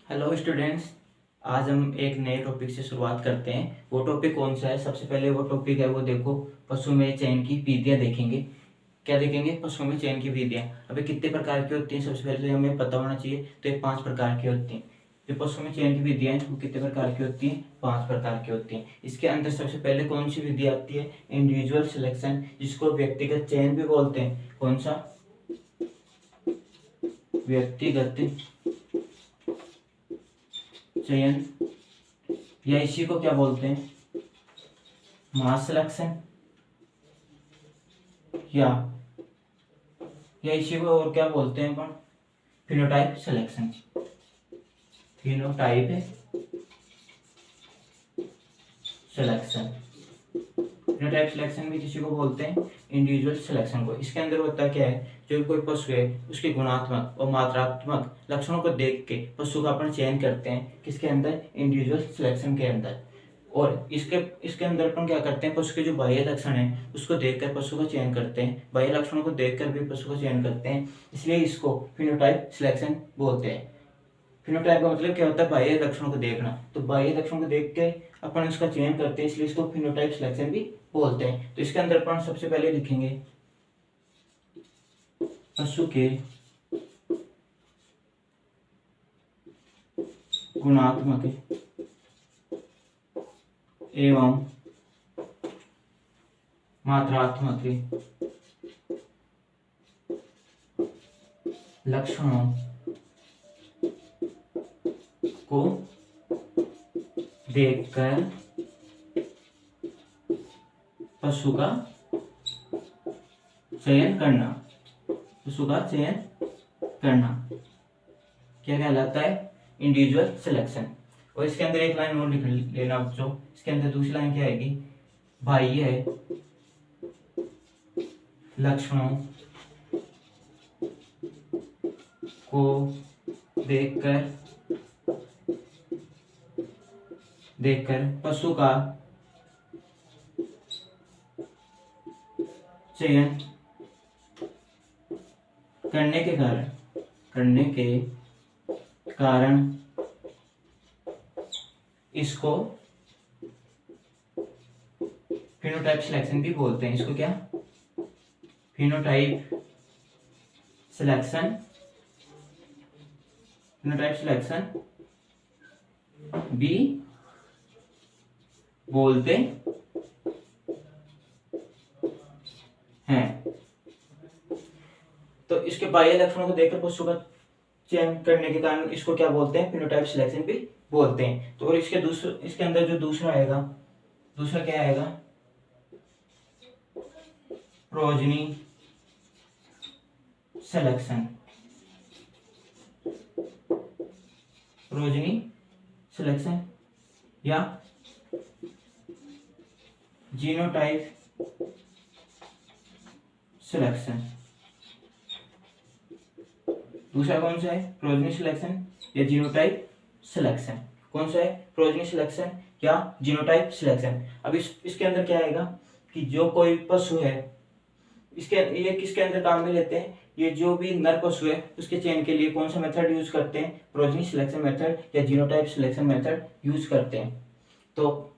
Hello students. आज हम एक नए टॉपिक से शुरुआत करते हैं। वो टॉपिक कौन सा है? सबसे पहले वो टॉपिक है वो देखो, पशु में चयन की विधियां देखेंगे। क्या देखेंगे? पशु में चयन की विधियां। अभी कितने प्रकार की होती हैं सबसे पहले तो हमें पता होना चाहिए। तो ये 5 प्रकार की होती हैं। जो पशु में चयन की विधियां हैं वो कितने प्रकार की होती हैं? 5 प्रकार की होती हैं। इसके अंदर सबसे पहले कौन सी विधि आती है? इंडिविजुअल सिलेक्शन, जिसको व्यक्तिगत चयन भी बोलते हैं। कौन सा? व्यक्तिगत चयन, या इसी को क्या बोलते हैं? मास सिलेक्शन, या इसी को और क्या बोलते हैं अपन? Phenotype selection. Phenotype selection, phenotype selection भी किसी को बोलते हैं, इंडिविजुअल सिलेक्शन को। इसके अंदर होता क्या है, जो कोई पशु है उसके गुणात्मक और मात्रात्मक लक्षणों को देख के पशु का अपन चयन करते हैं। किसके अंदर? इंडिविजुअल सिलेक्शन के अंदर। और इसके अंदर अपन क्या करते हैं, पशु के जो बाह्य लक्षण है उसको देखकर पशु का चयन करते हैं। बाह्य लक्षणों को देखकर भी पशु का चयन करते हैं, इसलिए इसको फिनोटाइप सिलेक्शन बोलते हैं। फिनोटाइप का मतलब क्या होता है? बाह्य लक्षणों को देखना। तो बाह्य लक्षणों को देख के अपन उसका चयन करते हैं, इसलिए इसको फिनोटाइप सिलेक्शन भी बोलते हैं। तो इसके अंदर अपन सबसे पहले लिखेंगे पशु के गुणात्मक एवं मात्रात्मक लक्षणों को देखकर पशु का चयन करना। पशु का चयन करना क्या कहलाता है? Individual selection. और इसके अंदर एक लाइन और लिख लेना बच्चों। इसके अंदर दूसरी लाइन क्या आएगी? बाह्य लक्षणों को देखकर पशु का चयन करने के कारण इसको फिनोटाइप सिलेक्शन भी बोलते हैं। इसको क्या? फिनोटाइप सिलेक्शन, फिनोटाइप सिलेक्शन भी बोलते हैं। तो इसके बाह्य लक्षणों को देखकर पशु का चयन करने के कारण इसको क्या बोलते हैं? फिनोटाइप सिलेक्शन भी बोलते हैं। तो और इसके अंदर जो दूसरा आएगा, दूसरा क्या आएगा? Progeny selection. प्रोजनी सिलेक्शन या जीनोटाइप सिलेक्शन। दूसरा कौन सा है? प्रोजनी सिलेक्शन या जीनोटाइप सिलेक्शन। कौन सा है? प्रोजनी सिलेक्शन या जीनोटाइप सिलेक्शन। अब इसके अंदर क्या आएगा कि जो कोई पशु है, ये किसके अंदर काम में लेते हैं? ये जो भी नर पशु है उसके चयन के लिए कौन सा मेथड यूज करते हैं? प्रोजनी सिलेक्शन मेथड या जीनोटाइप सिलेक्शन मेथड यूज करते हैं। तो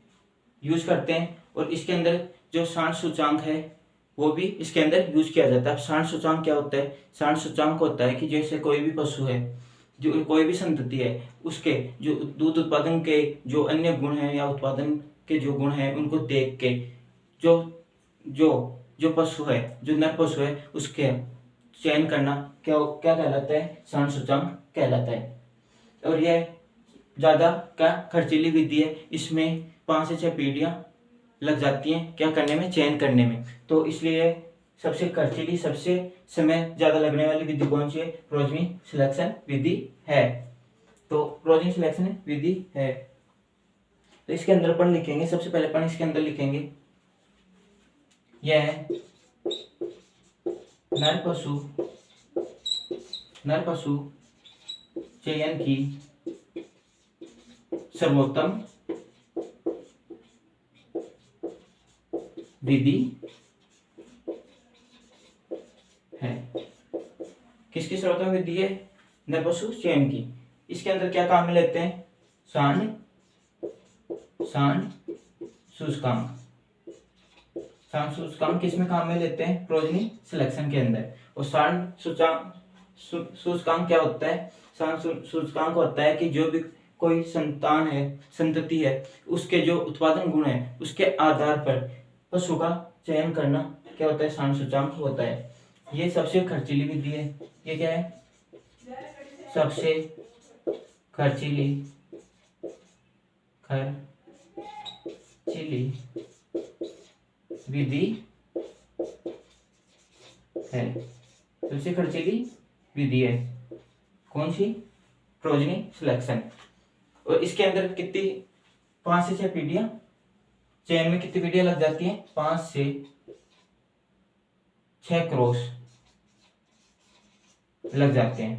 यूज करते हैं। और इसके अंदर जो सांड सूचांक है वो भी इसके अंदर यूज किया जाता है। अब सांड सूचांक क्या होता है? सांड सूचांक होता है कि जैसे कोई भी पशु है, जो कोई भी संतति है, उसके जो दूध उत्पादन के जो अन्य गुण हैं या उत्पादन के जो गुण हैं उनको देख के जो जो जो पशु है, जो नर पशु है, उसके चयन करना क्या क्या कहलाता है? सांड सूचांक कहलाता है। और यह ज्यादा क्या खर्चीली विधि है। इसमें 5 से 6 पीढ़ियां लग जाती हैं क्या करने में? चयन करने में। तो इसलिए सबसे खर्चीली, सबसे समय ज्यादा लगने वाली विधि कौन सी है? प्रोजनी सिलेक्शन विधि है। तो प्रोजनी सिलेक्शन विधि है। तो इसके अंदर अपन लिखेंगे, सबसे पहले अपन इसके अंदर लिखेंगे यह नर पशु चयन की सर्वोत्तम विधि है। किसकी सर्वोत्तम विधि है? नर पशु चयन की। इसके अंदर क्या काम में लेते हैं, सांड सूचकांक। सांड सूचकांक किस में काम में लेते हैं, प्रोजनी सिलेक्शन के अंदर। और सांड सूचकांक क्या होता है, सांड सूचकांक होता है कि जो भी कोई संतान है, संतति है, उसके जो उत्पादन गुण है उसके आधार पर पशु का चयन करना क्या होता है, सांड सूचकांक होता है। ये सबसे खर्चीली विधि है। ये क्या है, सबसे खर्चीली विधि है, सबसे खर्चीली विधि है। कौन सी, प्रोजनी सिलेक्शन। और इसके अंदर कितनी, 5 से 6 पीढ़ियां, चयन में कितनी पीढ़ियां लग जाती हैं, 5 से 6 क्रॉस लग जाते हैं,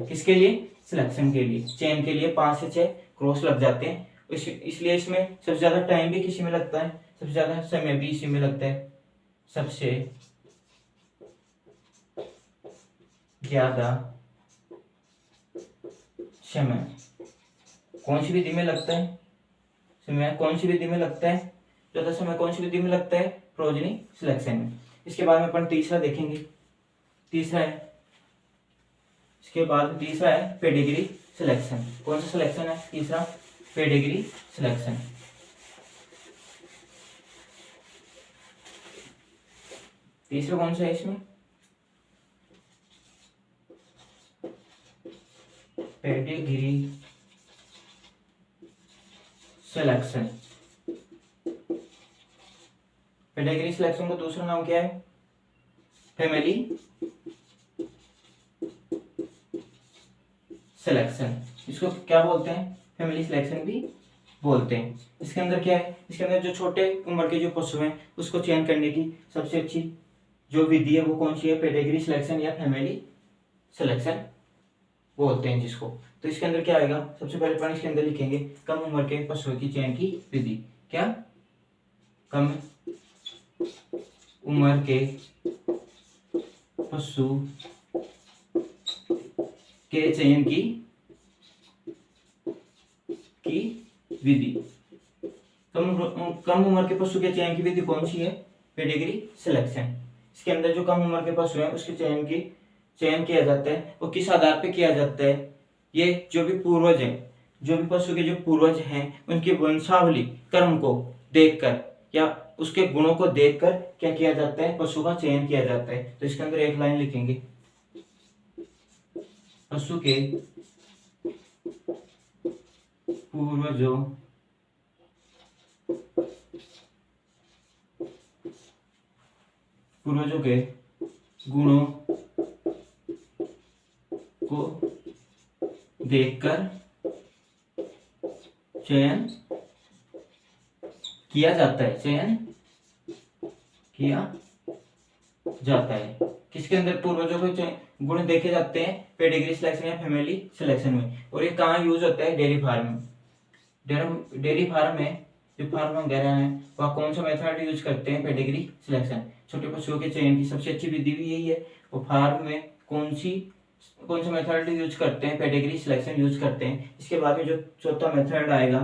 किसके लिए, सिलेक्शन के लिए, चयन के लिए 5 से 6 क्रॉस लग जाते हैं। इसलिए इसमें सबसे ज्यादा टाइम भी किसी में लगता है, सबसे ज्यादा समय भी इसी में लगता है। सबसे ज्यादा समय कौन सी विधि में लगता है, समय कौन सी विधि में लगता है, ज्यादा समय कौन सी विधि में लगता है, प्रोजनी सिलेक्शन में। इसके बाद में अपन तीसरा देखेंगे। इसके बाद तीसरा है पेडिग्री सिलेक्शन। कौन सा सिलेक्शन है तीसरा, पेडिग्री सिलेक्शन। तीसरा कौन सा है इसमें, पेडिग्री सिलेक्शन। पेडिग्री सिलेक्शन का दूसरा नाम क्या है, फैमिली सिलेक्शन। इसको क्या बोलते हैं, फैमिली सिलेक्शन भी बोलते हैं। इसके अंदर क्या है, इसके अंदर जो छोटे उम्र के जो पशु हैं उसको चयन करने की सबसे अच्छी जो विधि है वो कौन सी है, पेडिग्री सिलेक्शन या फैमिली सिलेक्शन बोलते हैं जिसको। तो इसके अंदर क्या आएगा, सबसे पहले पॉइंट इसके अंदर लिखेंगे, कम उम्र के पशुओं की चयन की विधि। क्या, कम उम्र के पशु के चयन की विधि। कम उम्र के पशु के चयन की विधि कौन सी है, पेडिग्री सिलेक्शन। इसके अंदर जो कम उम्र के पशु हैं उसके चयन किया जाता है। और किस आधार पे किया जाता है, ये जो भी पूर्वज हैं, जो भी पशु के जो पूर्वज हैं उनकी वंशावली क्रम को देखकर या उसके गुणों को देखकर क्या किया जाता है, पशु का चयन किया जाता है। तो इसके अंदर एक लाइन लिखेंगे, पशु के पूर्वजों के गुणों को देखकर चयन किया जाता है। किसके अंदर पूर्वजों के गुण देखे जाते हैं, पेडिग्री सिलेक्शन या फैमिली सिलेक्शन में। और ये कहाँ यूज होता है, डेयरी फार्म में। डेयरी फार्म में जो फार्म वगैरह है वह कौन सा मेथड यूज करते हैं, पेडिग्री सिलेक्शन। छोटे पशुओं के चयन की सबसे अच्छी विधि भी यही है। और फार्म में कौन सा मेथड यूज करते हैं, पेडिग्री सिलेक्शन यूज करते हैं। इसके बाद में जो चौथा मेथड आएगा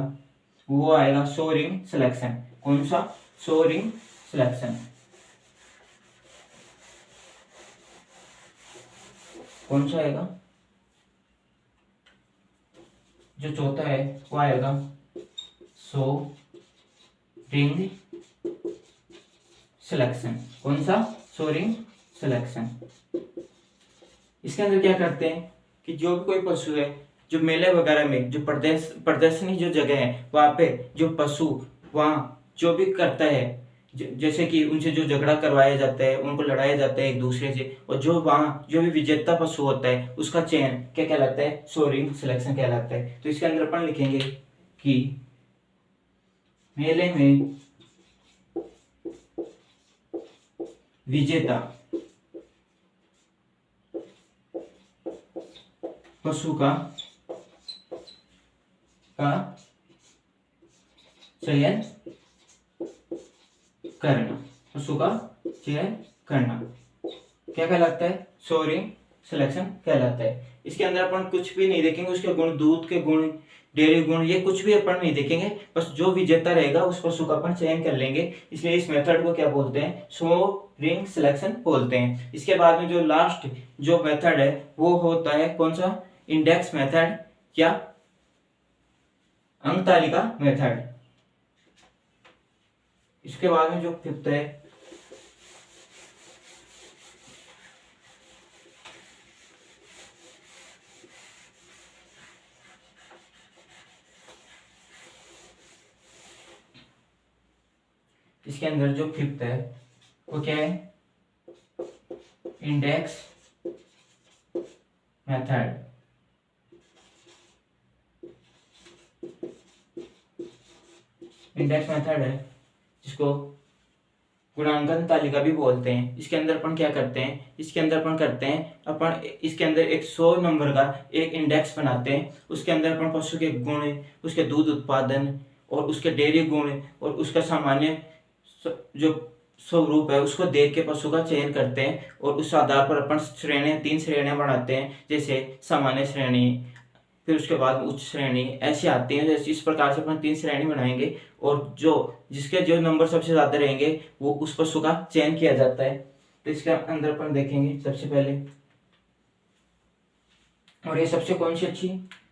वो आएगा सो रिंग सिलेक्शन। कौन सा, सो रिंग सिलेक्शन। कौन सा आएगा, जो चौथा है वो आएगा सो रिंग सिलेक्शन। कौन सा, सो रिंग सिलेक्शन। इसके अंदर क्या करते हैं कि जो भी कोई पशु है, जो मेले वगैरह में जो प्रदर्शनी जो जगह है वहां पे जो पशु वहां जो भी करता है, जैसे कि उनसे जो झगड़ा करवाया जाता है, उनको लड़ाया जाता है एक दूसरे से, और जो वहां जो भी विजेता पशु होता है उसका चयन क्या कहलाता है, सो रिंग सिलेक्शन कहलाता है। तो इसके अंदर अपन लिखेंगे कि मेले में विजेता पशु का चयन करना, पशु का चयन करना क्या कहलाता है, सो रिंग सिलेक्शन कहलाता है। इसके अंदर अपन कुछ भी नहीं देखेंगे, उसके गुण, दूध के गुण, डेयरी गुण, ये कुछ भी अपन नहीं देखेंगे, बस जो विजेता रहेगा उस पशु का अपन चयन कर लेंगे। इसलिए इस मेथड को क्या बोलते हैं, शो रिंग सिलेक्शन बोलते हैं। इसके बाद में जो लास्ट जो मेथड है वो होता है कौन सा, इंडेक्स मेथड या अंक तालिका मेथड। इसके बाद में जो फिफ्थ है इसके अंदर जो फिफ्थ है वो क्या है, इंडेक्स मेथड। इंडेक्स मेथड है जिसको गुणांकन तालिका भी बोलते हैं। इसके अंदर अपन क्या करते हैं, इसके अंदर अपन करते हैं, अपन इसके अंदर एक 100 नंबर का एक इंडेक्स बनाते हैं। उसके अंदर अपन पशु के गुण, उसके दूध उत्पादन और उसके डेयरी गुण और उसका सामान्य जो स्वरूप है उसको देख के पशु का चयन करते हैं और उस आधार पर अपन श्रेणियां, 3 श्रेणियां बनाते हैं, जैसे सामान्य श्रेणी, फिर उसके बाद उच्च श्रेणी, ऐसी आती है। जैसे इस प्रकार से अपन 3 श्रेणी बनाएंगे और जो जिसके जो नंबर सबसे ज्यादा रहेंगे वो उस पशु का चयन किया जाता है। तो इसके अंदर अपन देखेंगे सबसे पहले, और ये सबसे कौन सी अच्छी,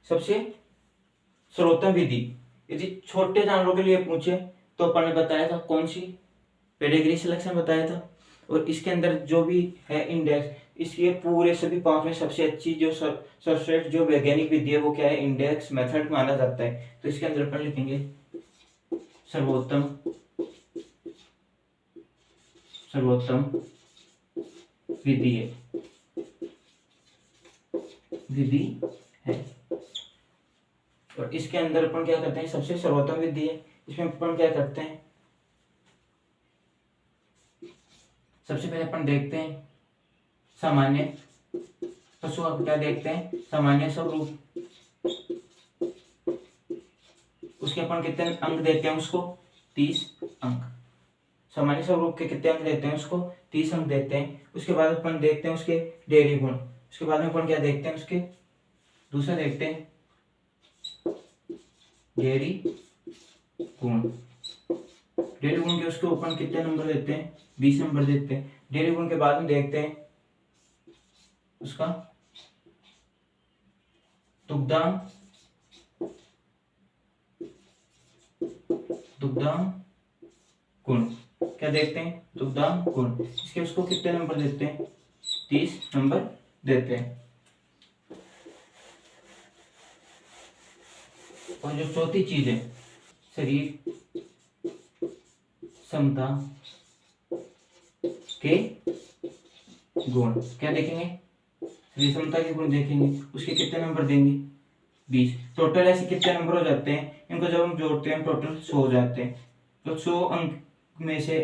सबसे सर्वोत्तम विधि यदि छोटे जानवरों के लिए पूछे तो अपन ने बताया था कौन सी, पेडिग्री सिलेक्शन बताया था। और इसके अंदर जो भी है इंडेक्स, इसके पूरे सभी 5 में सबसे अच्छी जो सर्वश्रेष्ठ जो वैज्ञानिक विधि है वो क्या है, इंडेक्स मेथड माना जाता है। तो इसके अंदर अपन लिखेंगे सर्वोत्तम विधि है। और इसके अंदर अपन क्या करते हैं, सबसे सर्वोत्तम विधि है, इसमें अपन क्या करते हैं, सबसे पहले अपन देखते हैं सामान्य पशु का क्या देखते हैं, सामान्य स्वरूप, उसके अपन कितने अंक देते हैं, उसको 30 अंक। सामान्य स्वरूप के कितने अंक देते हैं, उसको 30 अंक देते हैं। उसके बाद अपन देखते हैं उसके डेयरी गुण। उसके बाद में अपन क्या देखते हैं, उसके दूसरा देखते हैं डेयरी गुण। डेयरी गुण के उसको अपन कितने नंबर देते हैं, 20 नंबर देते हैं। डेयरी गुण के बाद में देखते हैं उसका दुग्धांक गुण, क्या देखते हैं, दुग्धांक गुण। इसके उसको कितने नंबर देते हैं, 30 नंबर देते हैं। और जो चौथी चीज है, शरीर क्षमता के गुण, क्या देखेंगे, शरीर क्षमता के गुण देखेंगे, उसके कितने नंबर देंगे, 20। टोटल ऐसे कितने नंबर हो जाते हैं, इनको जब हम जोड़ते हैं टोटल 100 हो जाते हैं। तो 100 अंक में से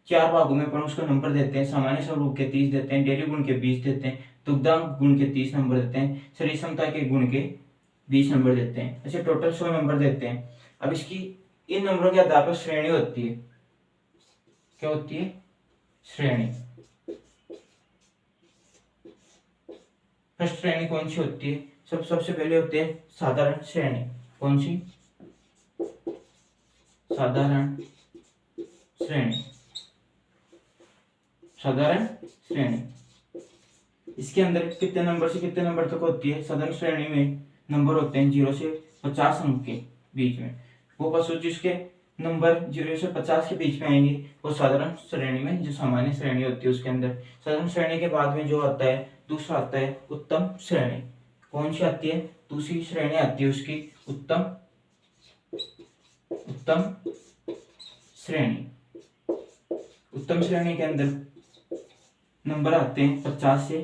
4 भागों में अपन उसको नंबर देते हैं। सामान्य स्वरूप के 30 देते हैं, डेयरी गुण के 20 देते हैं, दुग्धांक गुण के 30 नंबर देते हैं, शरीर क्षमता के गुण के 20 नंबर देते हैं। ऐसे टोटल 100 नंबर देते हैं। अब इसकी इन नंबरों के आधार पर श्रेणी होती है, क्या होती है, श्रेणी। फर्स्ट श्रेणी कौन सी होती है, सबसे पहले होते हैं साधारण श्रेणी। कौन सी, साधारण श्रेणी। साधारण श्रेणी, इसके अंदर कितने नंबर से कितने नंबर तक होती है, साधारण श्रेणी में नंबर होते हैं 0 से 50 अंक के बीच में। वो पशु जिसके नंबर 0 से 50 के बीच में आएंगे वो साधारण श्रेणी में, जो सामान्य श्रेणी होती है उसके अंदर। साधारण श्रेणी के बाद में जो आता है दूसरा आता है उत्तम श्रेणी। कौन सी आती है, दूसरी श्रेणी आती है उसकी उत्तम श्रेणी। उत्तम श्रेणी के अंदर नंबर आते हैं 50 से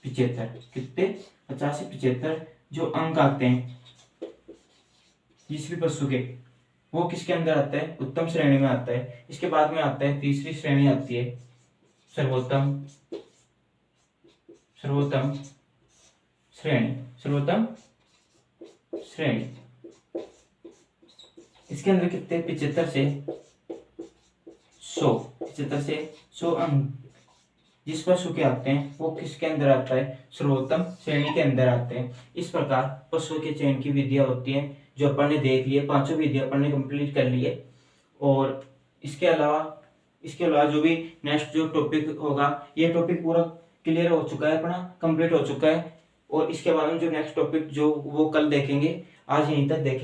75। कितने, 50 से 75 जो अंक आते हैं जिस भी पशु के, वो किसके अंदर आता है, उत्तम श्रेणी में आता है। इसके बाद में आता है तीसरी श्रेणी आती है सर्वोत्तम श्रेणी। इसके अंदर कितने, 75 से 100 अंक जिस पशु के आते हैं वो किसके अंदर आता है, सर्वोत्तम श्रेणी के अंदर आते हैं। इस प्रकार पशुओं के चयन की विधियां होती हैं जो अपन ने देख लिए, पांचों विधियां अपन ने कंप्लीट कर ली है। और इसके अलावा जो भी नेक्स्ट जो टॉपिक होगा, ये टॉपिक पूरा क्लियर हो चुका है अपना, कंप्लीट हो चुका है। और इसके बाद में जो नेक्स्ट टॉपिक जो वो कल देखेंगे, आज यहीं तक देखेंगे।